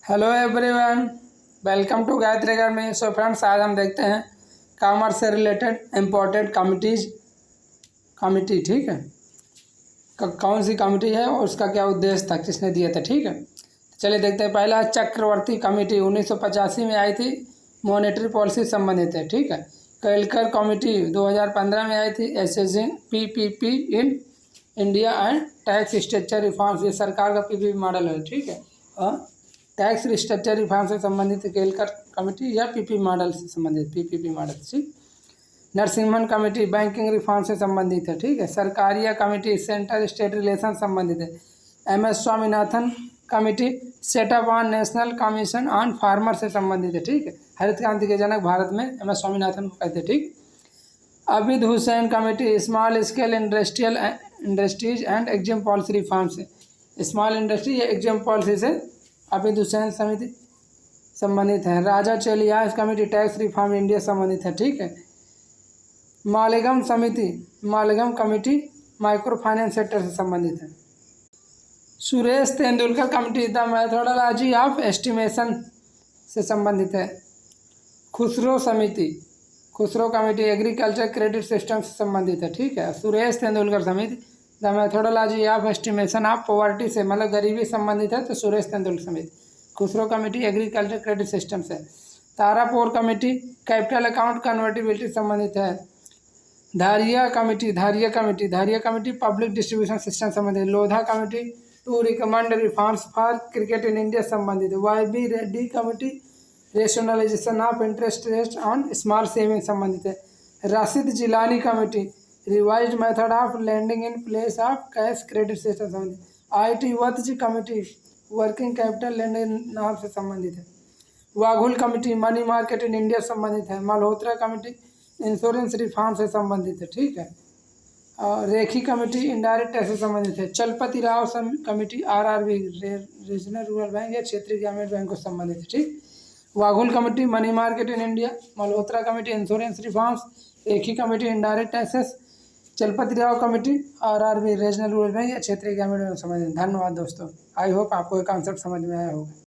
Hello everyone, welcome to Gayatri academy. So friends, आज हम देखते हैं कॉमर्स से रिलेटेड इम्पोर्टेंट कमिटी। ठीक है, कौन सी कमिटी है और उसका क्या उद्देश्य था, किसने दिया था। ठीक है, चलिए देखते हैं। पहला चक्रवर्ती कमेटी 1985 में आई थी, मॉनेटरी पॉलिसी संबंधित है। ठीक है, केलकर कमेटी 2015 में आई थी, assessing PPP in India and tax structure reforms. ये सरकार का पीपीपी मॉडल है। ठीक है, और टैक्स स्ट्रक्चर रिफॉर्म से संबंधित केलकर कमेटी या पीपी मॉडल से संबंधित पीपीपी मॉडल। ठीक, नरसिम्हन कमेटी बैंकिंग रिफॉर्म से संबंधित है। ठीक है, Sarkaria committee central state relation संबंधित है। M S. Swaminathan committee setup on national commission on farmer से संबंधित है। ठीक है, हरित क्रांति के जनक भारत में एम.एस. स्वामीनाथन को कहते हैं। ठीक, Abid Hussain committee small scale industries and exam policy reform से, स्मॉल इंडस्ट्री या एग्जाम पॉलिसी से अबिद हुसैन समिति संबंधित है। राजा चेलियास कमेटी टैक्स रिफॉर्म इंडिया संबंधित है। ठीक है, Malegam committee micro finance sector से संबंधित है। Suresh Tendulkar committee the methodology of estimation से संबंधित है। Khusro committee agriculture credit system से संबंधित है। ठीक है, सुरेश तेंदुलकर समिति the methodology of estimation of poverty से, मतलब गरीबी संबंधित है, तो सुरेश तेंदुलकर समिति। Khusro committee agriculture credit system से। Tarapore committee capital account convertibility संबंधित है। Dharia committee public distribution system संबंधित। Lodha committee to recommend reforms for cricket in India संबंधित। Y B. Reddy committee rationalization of interest rate on small saving संबंधित है। Rashid Jilani committee revised method of lending in place of cash credit system संबंधित। I T. Vats committee working capital landing नाम से संबंधित है। Vaghul committee money market in India संबंधित है। मल्होत्रा कमेटी इंश्योरेंस रिफॉर्म से संबंधित है। ठीक है, और रेखी कमेटी इनडायरेक्ट टैक्स से संबंधित है। Chalapathi Rao committee RRB regional rural bank या क्षेत्रीय ग्रामीण बैंक को संबंधित है। ठीक, Vaghul committee money market in India, Malhotra committee insurance reforms, Rekhi committee indirect taxes, Chalapathi Rao committee RRB regional rural bank या क्षेत्रीय ग्रामीण बैंक संबंधित। धन्यवाद दोस्तों, आई होप आपको ये कॉन्सेप्ट समझ में आया होगा।